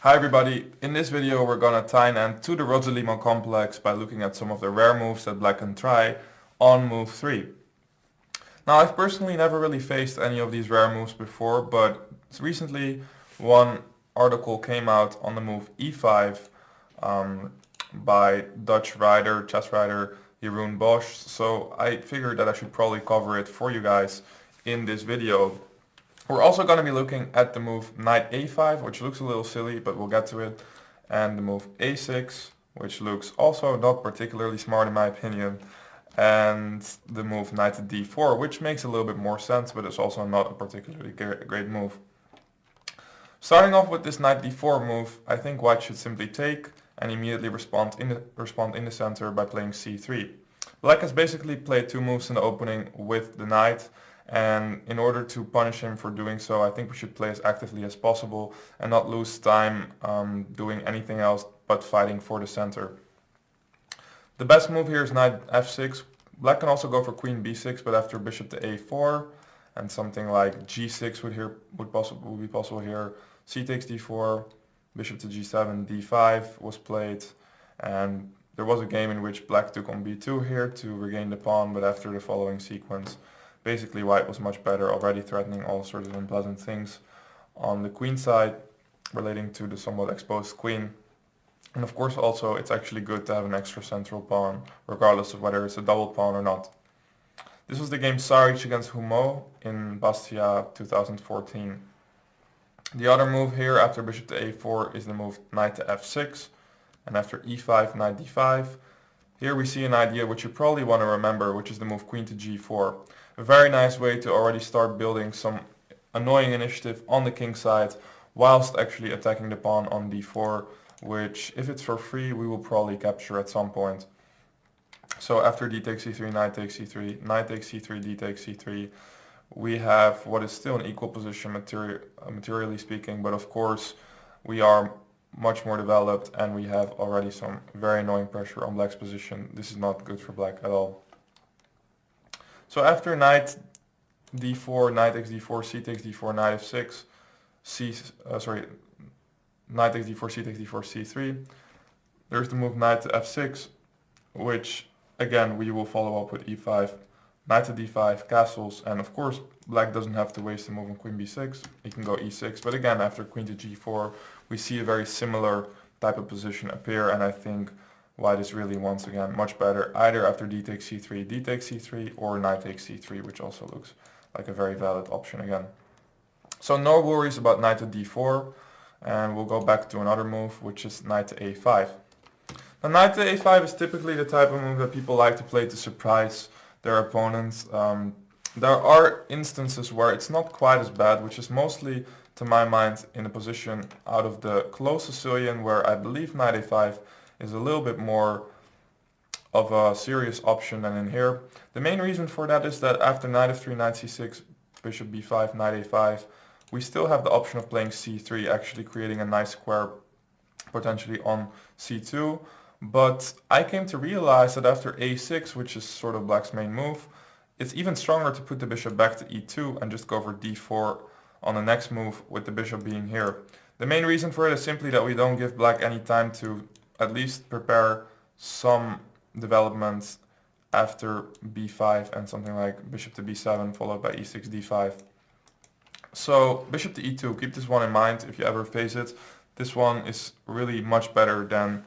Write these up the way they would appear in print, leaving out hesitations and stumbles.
Hi everybody, in this video we're gonna tie an end to the Rossolimo complex by looking at some of the rare moves that black can try on move 3. Now I've personally never really faced any of these rare moves before, but recently one article came out on the move e5 by Dutch writer, chess writer Jeroen Bosch, so I figured that I should probably cover it for you guys in this video. We're also going to be looking at the move knight a5, which looks a little silly, but we'll get to it, and the move a6, which looks also not particularly smart in my opinion, and the move knight to d4, which makes a little bit more sense, but it's also not a particularly great move. Starting off with this knight d4 move, I think white should simply take and immediately respond in the center by playing c3. Black has basically played two moves in the opening with the knight, and in order to punish him for doing so, I think we should play as actively as possible and not lose time doing anything else but fighting for the center. The best move here is knight f6. Black can also go for queen b6, but after bishop to a4 and something like g6 would be possible here. C takes d4, bishop to g7, d5 was played, and there was a game in which black took on b2 here to regain the pawn, but after the following sequence, basically white was much better, already threatening all sorts of unpleasant things on the queen side relating to the somewhat exposed queen. And of course also it's actually good to have an extra central pawn, regardless of whether it's a double pawn or not. This was the game Saric against Humo in Bastia 2014. The other move here after bishop to a4 is the move knight to f6, and after e5, knight d5. Here we see an idea which you probably want to remember, which is the move queen to g4. A very nice way to already start building some annoying initiative on the king side whilst actually attacking the pawn on d4, which if it's for free we will probably capture at some point. So after d takes c3, knight takes c3, knight takes c3, d takes c3, we have what is still an equal position materially speaking, but of course we are much more developed and we have already some very annoying pressure on black's position. This is not good for black at all. So after knight d4, knight takes d4, c takes d4, knight f6, knight takes d4, c takes d4, c3. There's the move knight to f6, which again we will follow up with e5, knight to d5, castles, and of course black doesn't have to waste a move on queen b6. He can go e6, but again after queen to g4 we see a very similar type of position appear, and I think white is really once again much better either after d takes c3, d takes c3, or knight takes c3, which also looks like a very valid option again. So no worries about knight to d4, and we'll go back to another move, which is knight to a5. Now knight to a5 is typically the type of move that people like to play to surprise their opponents. There are instances where it's not quite as bad, which is mostly, to my mind, in a position out of the close Sicilian where I believe knight a5 is a little bit more of a serious option than in here. The main reason for that is that after knight f3, knight c6, bishop b5, knight a5, we still have the option of playing c3, actually creating a nice square potentially on c2. But I came to realize that after a6, which is sort of black's main move, it's even stronger to put the bishop back to e2 and just go for d4 on the next move with the bishop being here. The main reason for it is simply that we don't give black any time to at least prepare some developments after b5 and something like bishop to b7 followed by e6, d5. So bishop to e2, keep this one in mind if you ever face it. This one is really much better than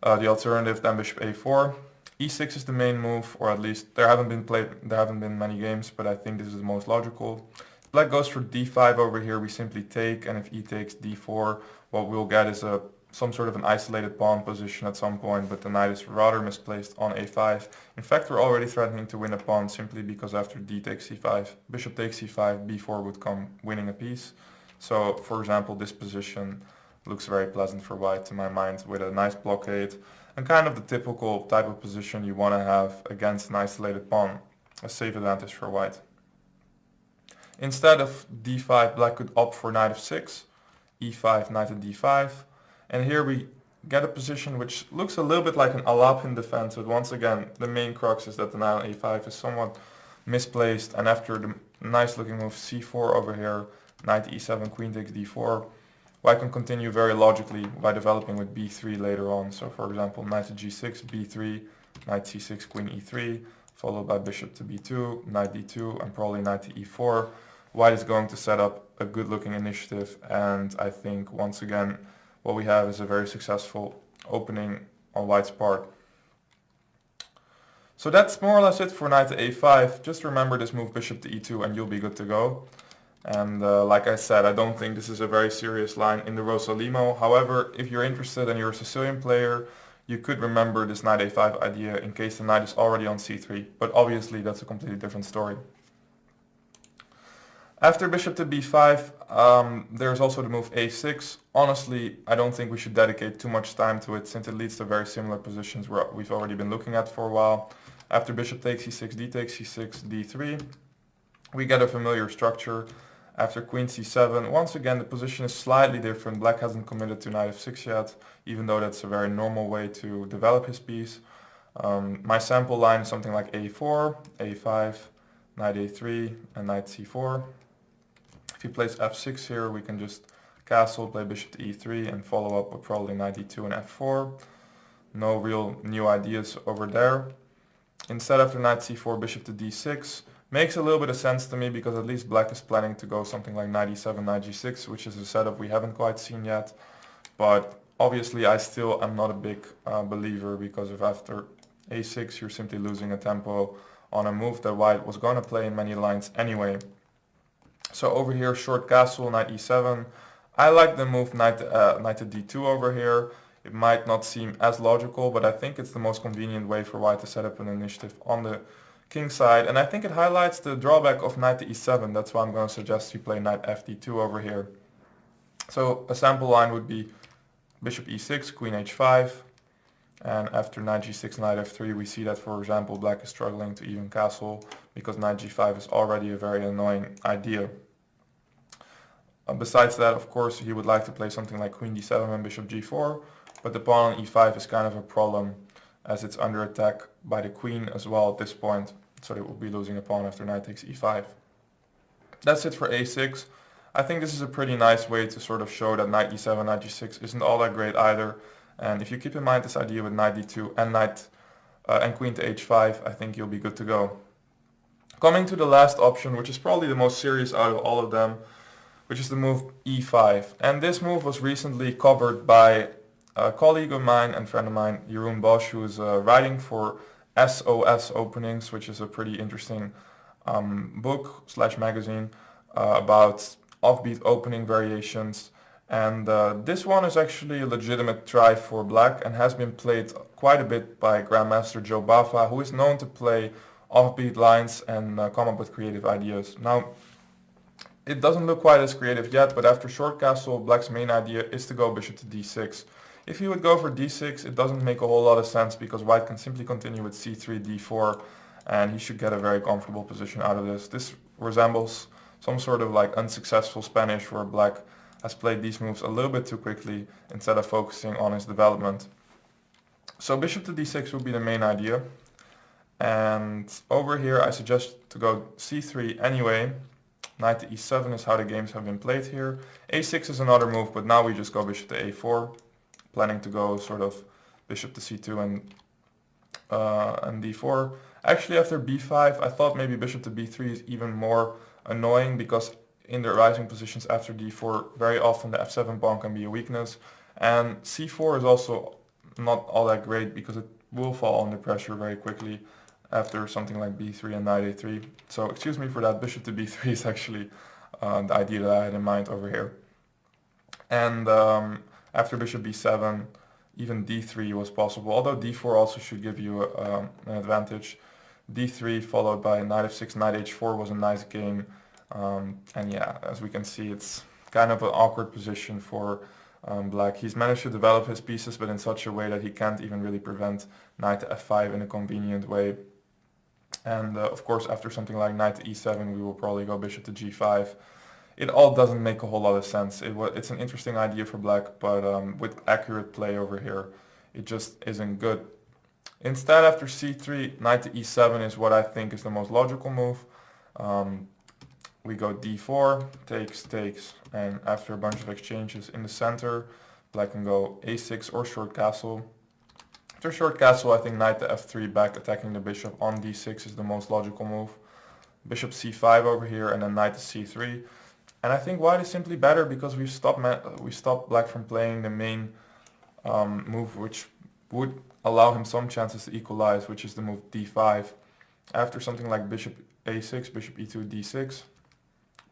the alternative than bishop a4. e6 is the main move, or at least there haven't been many games, but I think this is the most logical. Black goes for d5 over here, we simply take, and if e takes d4, what we'll get is some sort of an isolated pawn position at some point, but the knight is rather misplaced on a5. In fact, we're already threatening to win a pawn simply because after d takes c5, bishop takes c5, b4 would come winning a piece. So, for example, this position looks very pleasant for white to my mind, with a nice blockade and kind of the typical type of position you want to have against an isolated pawn, a safe advantage for white. Instead of d5, black could opt for knight f6, e5, knight to d5, and here we get a position which looks a little bit like an Alapin defense, but once again the main crux is that the knight on a5 is somewhat misplaced, and after the nice looking move c4 over here, knight e7, queen takes d4, white can continue very logically by developing with b3 later on. So for example, knight to g6, b3, knight c6, queen e3, followed by bishop to b2, knight d2, and probably knight to e4. White is going to set up a good looking initiative, and I think once again what we have is a very successful opening on white's part. So that's more or less it for knight to a5. Just remember this move bishop to e2 and you'll be good to go. And like I said, I don't think this is a very serious line in the Rossolimo. However, if you're interested and you're a Sicilian player, you could remember this knight a5 idea in case the knight is already on c3. But obviously that's a completely different story. After bishop to b5, there's also the move a6. Honestly, I don't think we should dedicate too much time to it since it leads to very similar positions where we've already been looking at for a while. After bishop takes c6, d takes c6, d3, we get a familiar structure. After queen c7, once again the position is slightly different. Black hasn't committed to knight f6 yet, even though that's a very normal way to develop his piece. My sample line is something like a4, a5, knight a3, and knight c4. If he plays f6 here, we can just castle, play bishop to e3, and follow up with probably knight d2 and f4. No real new ideas over there. Instead, after knight c4, bishop to d6. Makes a little bit of sense to me because at least black is planning to go something like knight e7, knight g6, which is a setup we haven't quite seen yet. But obviously I still am not a big believer because if after a6 you're simply losing a tempo on a move that white was going to play in many lines anyway. So over here, short castle, knight e7. I like the move knight to d2 over here. It might not seem as logical, but I think it's the most convenient way for white to set up an initiative on the king side. And I think it highlights the drawback of knight to e7. That's why I'm going to suggest you play knight fd2 over here. So a sample line would be bishop e6, queen h5. And after knight g6, knight f3, we see that, for example, black is struggling to even castle because knight g5 is already a very annoying idea. Besides that, of course, he would like to play something like queen d7 and bishop g4, but the pawn on e5 is kind of a problem as it's under attack by the queen as well at this point, so they will be losing a pawn after knight takes e5. That's it for a6. I think this is a pretty nice way to sort of show that knight e7, knight g6 isn't all that great either, and if you keep in mind this idea with knight d2 and queen to h5, I think you'll be good to go. Coming to the last option, which is probably the most serious out of all of them, which is the move e5. And this move was recently covered by a colleague of mine and friend of mine, Jeroen Bosch, who is writing for SOS Openings, which is a pretty interesting book / magazine about offbeat opening variations. And this one is actually a legitimate try for black and has been played quite a bit by Grandmaster Joe Bava, who is known to play offbeat lines and come up with creative ideas. Now, it doesn't look quite as creative yet, but after short castle, black's main idea is to go bishop to d6. If he would go for d6, it doesn't make a whole lot of sense because white can simply continue with c3, d4, and he should get a very comfortable position out of this. This resembles some sort of like unsuccessful Spanish where black has played these moves a little bit too quickly instead of focusing on his development. So bishop to d6 would be the main idea. And over here I suggest to go c3 anyway. Knight to e7 is how the games have been played here. a6 is another move, but now we just go bishop to a4. Planning to go sort of bishop to c2 and d4. Actually, after b5, I thought maybe bishop to b3 is even more annoying because in the rising positions after d4, very often the f7 pawn can be a weakness. And c4 is also not all that great because it will fall under pressure very quickly after something like b3 and knight a3. So excuse me for that, bishop to b3 is actually the idea that I had in mind over here. And after bishop b7, even d3 was possible, although d4 also should give you an advantage. d3 followed by knight f6, knight h4 was a nice game. And yeah, as we can see, it's kind of an awkward position for black. He's managed to develop his pieces, but in such a way that he can't even really prevent knight to f5 in a convenient way. And of course, after something like knight to e7, we will probably go bishop to g5. It all doesn't make a whole lot of sense. It's an interesting idea for black, but with accurate play over here, it just isn't good. Instead, after c3, knight to e7 is what I think is the most logical move. we go d4, takes, and after a bunch of exchanges in the center, black can go a6 or short castle. After short castle, I think knight to f3 back, attacking the bishop on d6 is the most logical move. Bishop c5 over here, and then knight to c3. And I think white is simply better because we stopped black from playing the main move, which would allow him some chances to equalize, which is the move d5. After something like bishop a6, bishop e2, d6,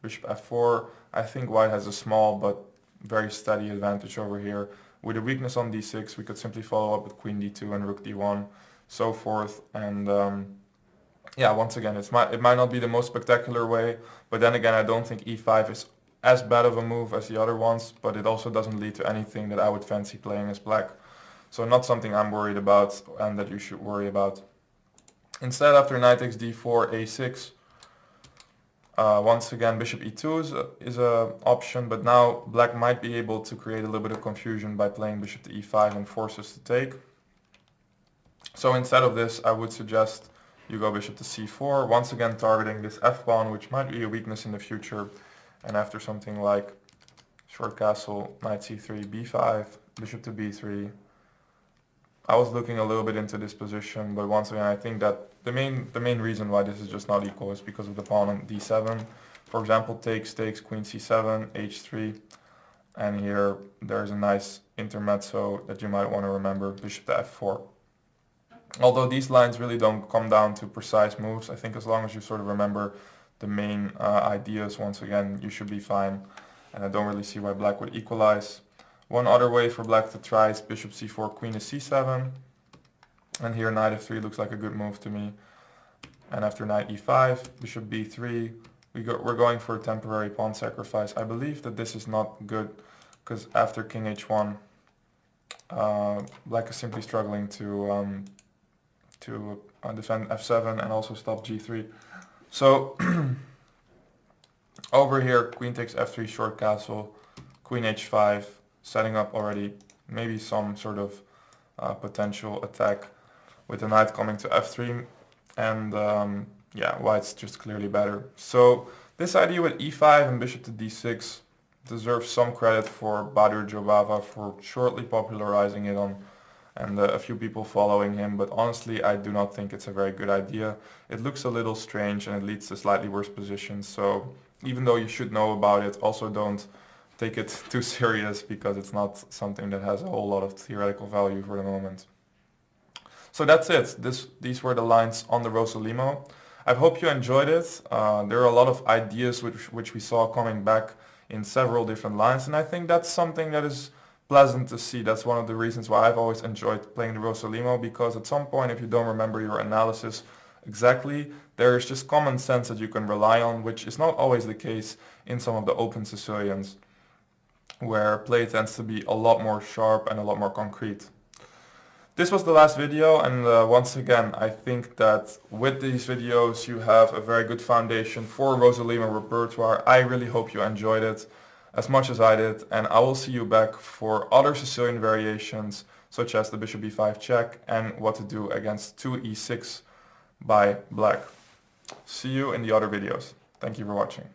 bishop f4, I think white has a small but very steady advantage over here. With a weakness on d6, we could simply follow up with queen d2 and rook d1, so forth. And yeah, once again, it might not be the most spectacular way, but then again, I don't think e5 is as bad of a move as the other ones, but it also doesn't lead to anything that I would fancy playing as black. So not something I'm worried about and that you should worry about. Instead, after knight takes d4, a6, once again bishop e2 is a option, but now black might be able to create a little bit of confusion by playing bishop to e5 and force us to take. So instead of this, I would suggest you go bishop to c4, once again targeting this f-pawn, which might be a weakness in the future. And after something like short castle, knight c3, b5, bishop to b3. I was looking a little bit into this position, but once again, I think that the main reason why this is just not equal is because of the pawn on d7. For example, takes, queen c7, h3, and here there's a nice intermezzo that you might want to remember, bishop to f4. Although these lines really don't come down to precise moves, I think as long as you sort of remember the main ideas, once again, you should be fine. And I don't really see why black would equalize. One other way for black to try is bishop c4, queen to c7. And here knight f3 looks like a good move to me. And after knight e5, bishop b3, we're going for a temporary pawn sacrifice. I believe that this is not good because after king h1, black is simply struggling to defend f7 and also stop g3. So over here, queen takes f3, short castle, queen h5, setting up already maybe some sort of potential attack with the knight coming to f3. And yeah, white's just clearly better. So this idea with e5 and bishop to d6 deserves some credit for Bahadur Jobava for shortly popularizing it on, and a few people following him, but honestly I do not think it's a very good idea. It looks a little strange and it leads to slightly worse positions, so even though you should know about it, also don't take it too serious because it's not something that has a whole lot of theoretical value for the moment. So that's it. These were the lines on the Rossolimo. I hope you enjoyed it. There are a lot of ideas which we saw coming back in several different lines, and I think that's something that is pleasant to see. That's one of the reasons why I've always enjoyed playing the Rossolimo, because at some point, if you don't remember your analysis exactly, there is just common sense that you can rely on, which is not always the case in some of the open Sicilians, where play tends to be a lot more sharp and a lot more concrete. This was the last video, and once again, I think that with these videos you have a very good foundation for Rossolimo repertoire. I really hope you enjoyed it as much as I did, and I will see you back for other Sicilian variations such as the bishop b5 check and what to do against 2e6 by black. See you in the other videos. Thank you for watching.